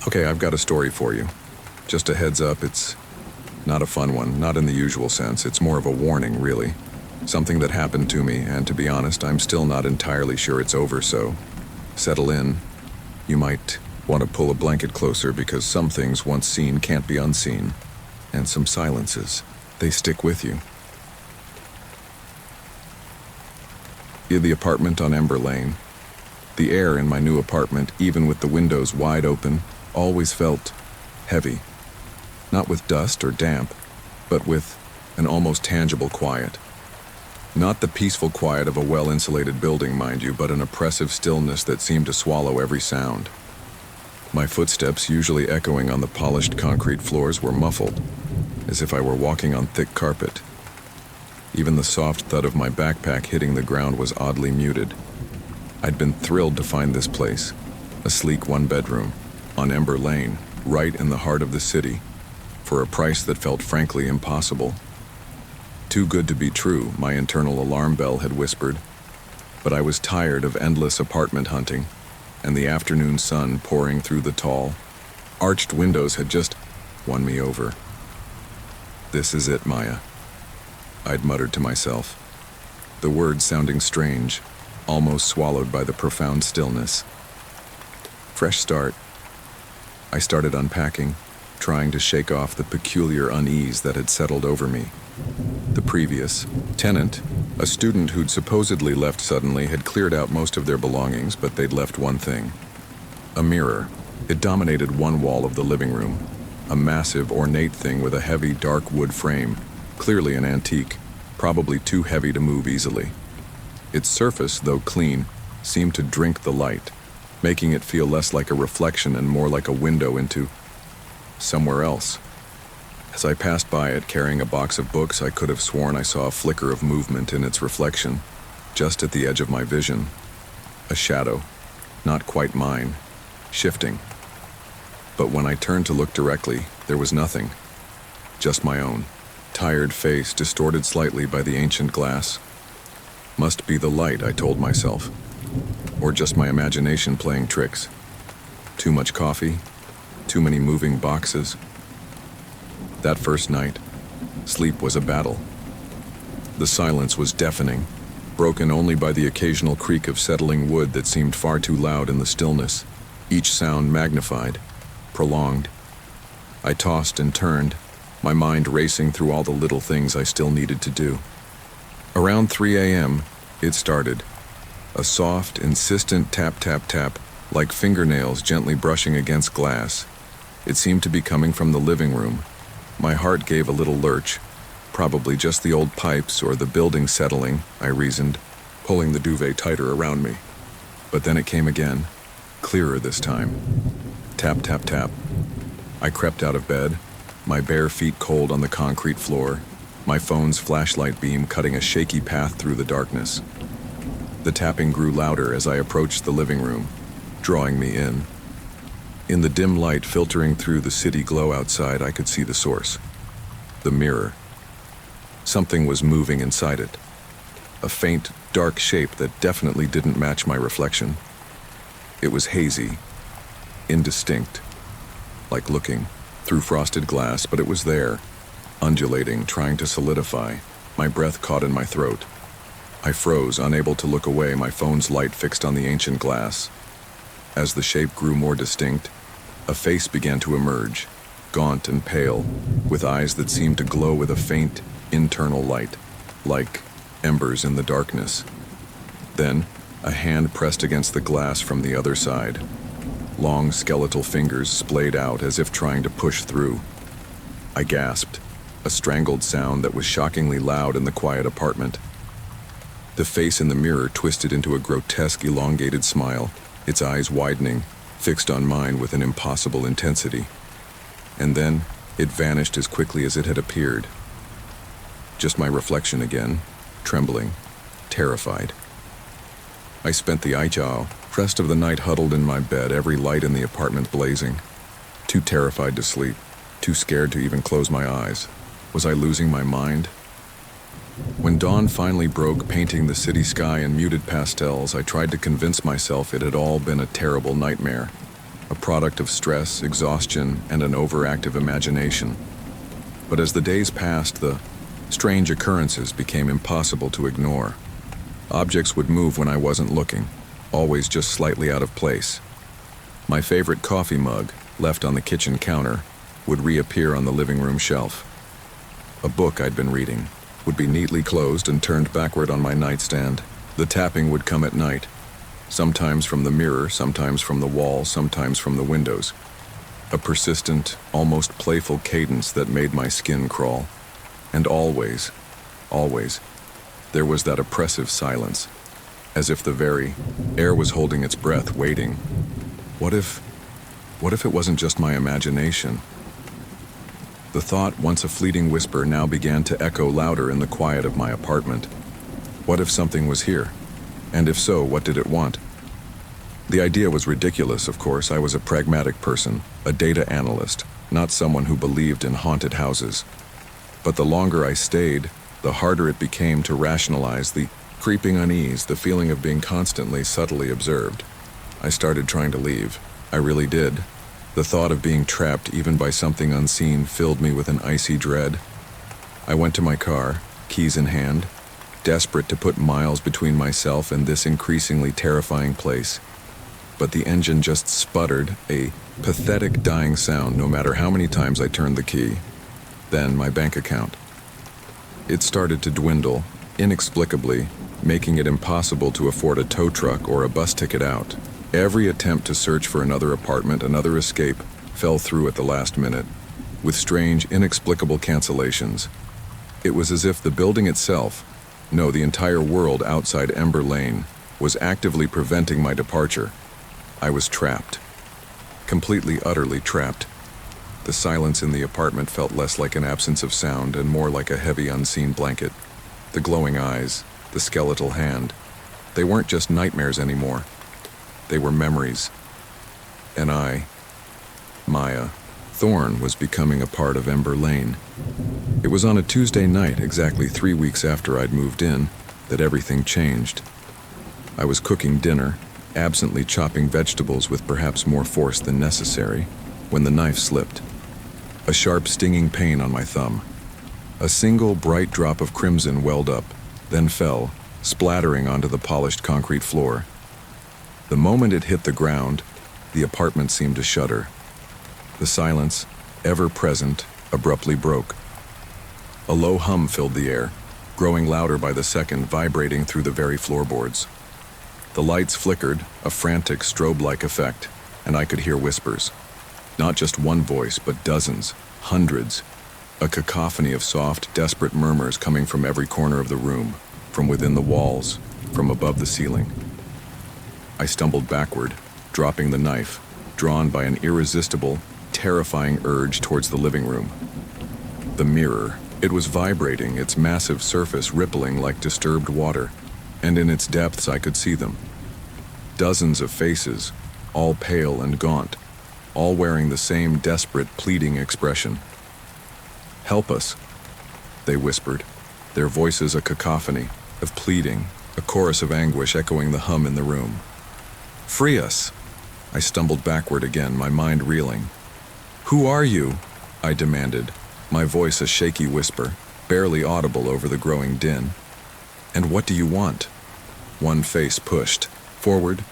Okay, I've got a story for you. Just a heads up, it's not a fun one, not in the usual sense. It's more of a warning, really. Something that happened to me, and to be honest, I'm still not entirely sure it's over, so settle in. You might want to pull a blanket closer because some things once seen can't be unseen. And some silences, they stick with you. In the apartment on Ember Lane. The air in my new apartment, even with the windows wide open, always felt heavy. Not with dust or damp, but with an almost tangible quiet. Not the peaceful quiet of a well-insulated building, mind you, but an oppressive stillness that seemed to swallow every sound. My footsteps, usually echoing on the polished concrete floors, were muffled, as if I were walking on thick carpet. Even the soft thud of my backpack hitting the ground was oddly muted. I'd been thrilled to find this place, a sleek one-bedroom, on Ember Lane, right in the heart of the city, for a price that felt frankly impossible. Too good to be true, my internal alarm bell had whispered, but I was tired of endless apartment hunting, and the afternoon sun pouring through the tall, arched windows had just won me over. This is it, Maya, I'd muttered to myself, the words sounding strange, almost swallowed by the profound stillness. Fresh start. I started unpacking, trying to shake off the peculiar unease that had settled over me. The previous tenant, a student who'd supposedly left suddenly, had cleared out most of their belongings, but they'd left one thing. A mirror. It dominated one wall of the living room, a massive, ornate thing with a heavy, dark wood frame, clearly an antique, probably too heavy to move easily. Its surface, though clean, seemed to drink the light, making it feel less like a reflection and more like a window into somewhere else. As I passed by it carrying a box of books, I could have sworn I saw a flicker of movement in its reflection, just at the edge of my vision. A shadow, not quite mine, shifting. But when I turned to look directly, there was nothing. Just my own, tired face distorted slightly by the ancient glass. Must be the light, I told myself. Or just my imagination playing tricks. Too much coffee, too many moving boxes. That first night, sleep was a battle. The silence was deafening, broken only by the occasional creak of settling wood that seemed far too loud in the stillness, each sound magnified, prolonged. I tossed and turned, my mind racing through all the little things I still needed to do. Around 3 a.m., it started. A soft, insistent tap, tap, tap, like fingernails gently brushing against glass. It seemed to be coming from the living room. My heart gave a little lurch, probably just the old pipes or the building settling, I reasoned, pulling the duvet tighter around me. But then it came again, clearer this time. Tap, tap, tap. I crept out of bed, my bare feet cold on the concrete floor, my phone's flashlight beam cutting a shaky path through the darkness. The tapping grew louder as I approached the living room, drawing me in. In the dim light filtering through the city glow outside, I could see the source. The mirror. Something was moving inside it. A faint, dark shape that definitely didn't match my reflection. It was hazy, indistinct, like looking through frosted glass, but it was there, undulating, trying to solidify, my breath caught in my throat. I froze, unable to look away, my phone's light fixed on the ancient glass. As the shape grew more distinct, a face began to emerge, gaunt and pale, with eyes that seemed to glow with a faint, internal light, like embers in the darkness. Then, a hand pressed against the glass from the other side. Long skeletal fingers splayed out as if trying to push through. I gasped, a strangled sound that was shockingly loud in the quiet apartment. The face in the mirror twisted into a grotesque, elongated smile, its eyes widening, fixed on mine with an impossible intensity. And then, it vanished as quickly as it had appeared. Just my reflection again, trembling, terrified. I spent the rest of the night huddled in my bed, every light in the apartment blazing. Too terrified to sleep, too scared to even close my eyes. Was I losing my mind? When dawn finally broke, painting the city sky in muted pastels, I tried to convince myself it had all been a terrible nightmare. A a product of stress, exhaustion, and an overactive imagination. But as the days passed, the strange occurrences became impossible to ignore. Objects would move when I wasn't looking, always just slightly out of place. My favorite coffee mug, left on the kitchen counter, would reappear on the living room shelf. A book I'd been reading would be neatly closed and turned backward on my nightstand. The tapping would come at night, sometimes from the mirror, sometimes from the wall, sometimes from the windows. A persistent, almost playful cadence that made my skin crawl. And always, there was that oppressive silence, as if the very air was holding its breath, waiting. What if it wasn't just my imagination? The thought, once a fleeting whisper, now began to echo louder in the quiet of my apartment. What if something was here? And if so, what did it want? The idea was ridiculous, of course. I was a pragmatic person, a data analyst, not someone who believed in haunted houses. But the longer I stayed, the harder it became to rationalize the creeping unease, the feeling of being constantly, subtly observed. I started trying to leave. I really did. The thought of being trapped even by something unseen filled me with an icy dread. I went to my car, keys in hand, desperate to put miles between myself and this increasingly terrifying place. But the engine just sputtered, a pathetic dying sound no matter how many times I turned the key. Then my bank account. It started to dwindle, inexplicably, making it impossible to afford a tow truck or a bus ticket out. Every attempt to search for another apartment, another escape, fell through at the last minute, with strange, inexplicable cancellations. It was as if the building itself, no, the entire world outside Ember Lane, was actively preventing my departure. I was trapped. Completely, utterly trapped. The silence in the apartment felt less like an absence of sound and more like a heavy, unseen blanket. The glowing eyes, the skeletal hand, they weren't just nightmares anymore. They were memories. And I, Maya, Thorne, was becoming a part of Ember Lane. It was on a Tuesday night, exactly 3 weeks after I'd moved in, that everything changed. I was cooking dinner, absently chopping vegetables with perhaps more force than necessary, when the knife slipped. A sharp, stinging pain on my thumb. A single bright drop of crimson welled up, then fell, splattering onto the polished concrete floor. The moment it hit the ground, the apartment seemed to shudder. The silence, ever present, abruptly broke. A low hum filled the air, growing louder by the second, vibrating through the very floorboards. The lights flickered, a frantic strobe-like effect, and I could hear whispers. Not just one voice, but dozens, hundreds. A cacophony of soft, desperate murmurs coming from every corner of the room, from within the walls, from above the ceiling. I stumbled backward, dropping the knife, drawn by an irresistible, terrifying urge towards the living room. The mirror. It was vibrating, its massive surface rippling like disturbed water, and in its depths I could see them. Dozens of faces, all pale and gaunt, all wearing the same desperate, pleading expression. "Help us," they whispered, their voices a cacophony of pleading, a chorus of anguish echoing the hum in the room. "Free us!" I stumbled backward again, my mind reeling. "Who are you?" I demanded, my voice a shaky whisper, barely audible over the growing din. "And what do you want?" One face pushed forward,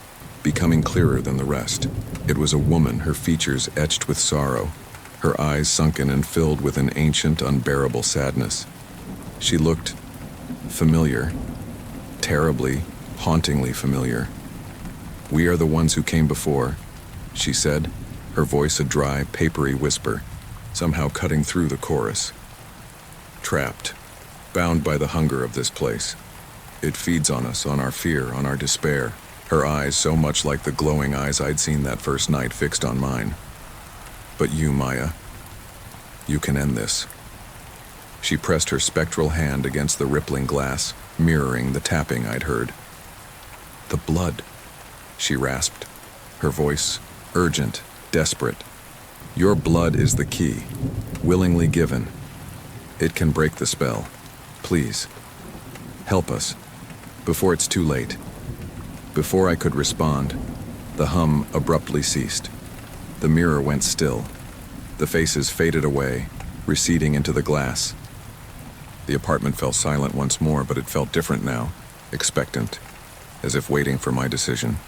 becoming clearer than the rest. It was a woman, her features etched with sorrow, her eyes sunken and filled with an ancient, unbearable sadness. She looked familiar, terribly, hauntingly familiar. "We are the ones who came before," she said, her voice a dry, papery whisper, somehow cutting through the chorus. "Trapped, bound by the hunger of this place. It feeds on us, on our fear, on our despair." Her eyes so much like the glowing eyes I'd seen that first night fixed on mine. "But you, Maya, you can end this." She pressed her spectral hand against the rippling glass, mirroring the tapping I'd heard. "The blood," she rasped, her voice urgent, desperate. "Your blood is the key, willingly given. It can break the spell. Please, help us, before it's too late." Before I could respond, the hum abruptly ceased. The mirror went still. The faces faded away, receding into the glass. The apartment fell silent once more, but it felt different now, expectant, as if waiting for my decision.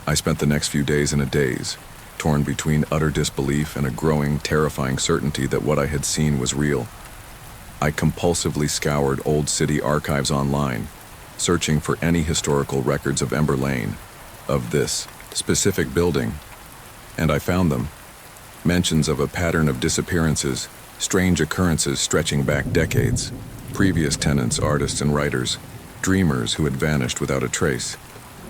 I spent the next few days in a daze, torn between utter disbelief and a growing, terrifying certainty that what I had seen was real. I compulsively scoured old city archives online, searching for any historical records of Ember Lane, of this specific building, and I found them. Mentions of a pattern of disappearances, strange occurrences stretching back decades, previous tenants, artists and writers, dreamers who had vanished without a trace,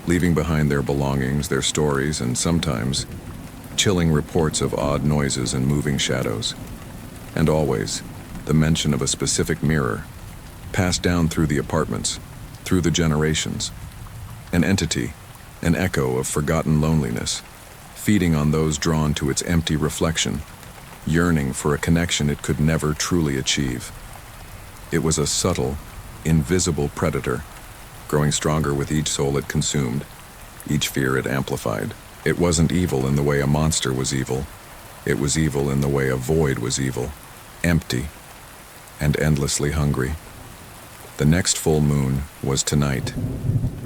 leaving behind their belongings, their stories, and sometimes chilling reports of odd noises and moving shadows. And always, the mention of a specific mirror, passed down through the apartments, through the generations. An entity, an echo of forgotten loneliness, feeding on those drawn to its empty reflection, yearning for a connection it could never truly achieve. It was a subtle, invisible predator, growing stronger with each soul it consumed, each fear it amplified. It wasn't evil in the way a monster was evil. It was evil in the way a void was evil, empty, and endlessly hungry. The next full moon was tonight.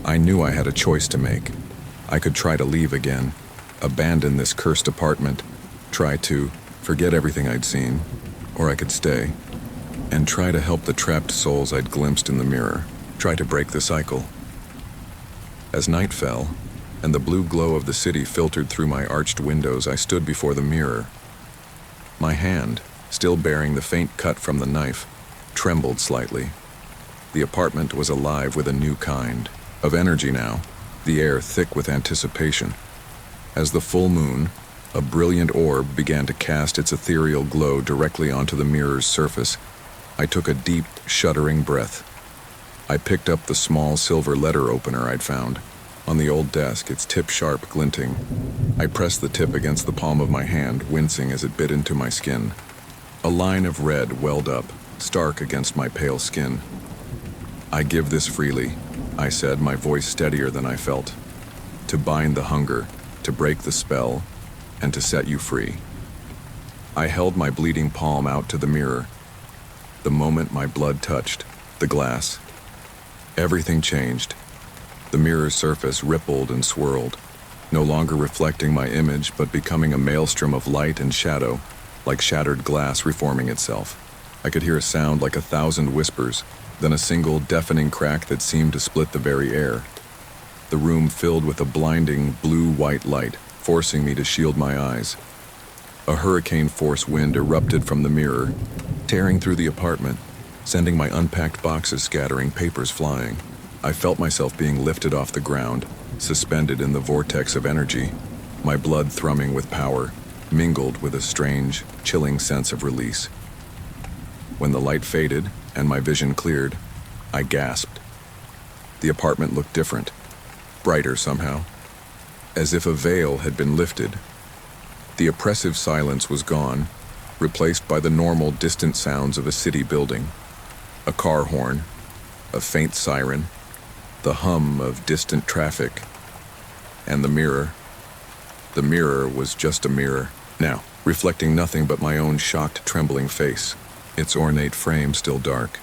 I knew I had a choice to make. I could try to leave again, abandon this cursed apartment, try to forget everything I'd seen, or I could stay and try to help the trapped souls I'd glimpsed in the mirror, try to break the cycle. As night fell, and the blue glow of the city filtered through my arched windows, I stood before the mirror. My hand, still bearing the faint cut from the knife, trembled slightly. The apartment was alive with a new kind of energy now, the air thick with anticipation. As the full moon, a brilliant orb, began to cast its ethereal glow directly onto the mirror's surface, I took a deep, shuddering breath. I picked up the small silver letter opener I'd found on the old desk, its tip sharp, glinting. I pressed the tip against the palm of my hand, wincing as it bit into my skin. A line of red welled up, stark against my pale skin. "I give this freely," I said, my voice steadier than I felt. "To bind the hunger, to break the spell, and to set you free." I held my bleeding palm out to the mirror. The moment my blood touched the glass, everything changed. The mirror's surface rippled and swirled, no longer reflecting my image, but becoming a maelstrom of light and shadow, like shattered glass reforming itself. I could hear a sound like 1,000 whispers, then a single deafening crack that seemed to split the very air. The room filled with a blinding blue-white light, forcing me to shield my eyes. A hurricane-force wind erupted from the mirror, tearing through the apartment, sending my unpacked boxes scattering, papers flying. I felt myself being lifted off the ground, suspended in the vortex of energy, my blood thrumming with power, mingled with a strange, chilling sense of release. When the light faded and my vision cleared, I gasped. The apartment looked different, brighter somehow, as if a veil had been lifted. The oppressive silence was gone, replaced by the normal, distant sounds of a city building. A car horn, a faint siren, the hum of distant traffic, and the mirror. The mirror was just a mirror, now, reflecting nothing but my own shocked, trembling face, its ornate frame still dark,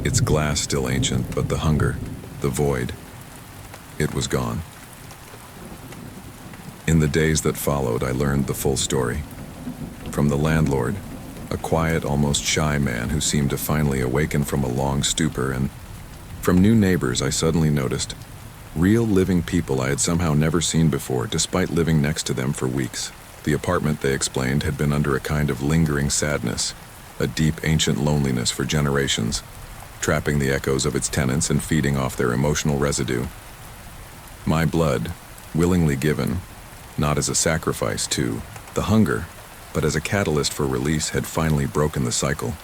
its glass still ancient, but the hunger, the void, it was gone. In the days that followed, I learned the full story. From the landlord, a quiet, almost shy man who seemed to finally awaken from a long stupor, and from new neighbors I suddenly noticed, real living people I had somehow never seen before, despite living next to them for weeks. The apartment, they explained, had been under a kind of lingering sadness, a deep ancient loneliness for generations, trapping the echoes of its tenants and feeding off their emotional residue. My blood, willingly given, not as a sacrifice to the hunger, but as a catalyst for release, had finally broken the cycle.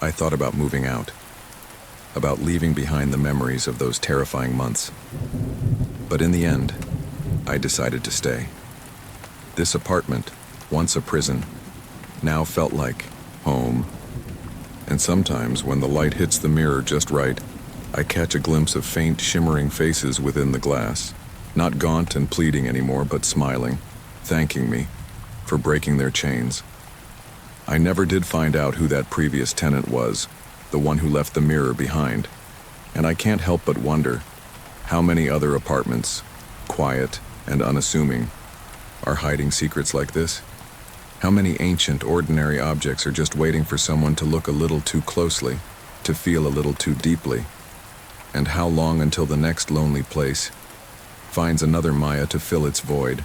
I thought about moving out, about leaving behind the memories of those terrifying months. But in the end, I decided to stay. This apartment, once a prison, now felt like home. And sometimes, when the light hits the mirror just right, I catch a glimpse of faint, shimmering faces within the glass, not gaunt and pleading anymore, but smiling, thanking me for breaking their chains. I never did find out who that previous tenant was, the one who left the mirror behind, and I can't help but wonder how many other apartments, quiet and unassuming, are hiding secrets like this. How many ancient, ordinary objects are just waiting for someone to look a little too closely, to feel a little too deeply? And how long until the next lonely place finds another Maya to fill its void?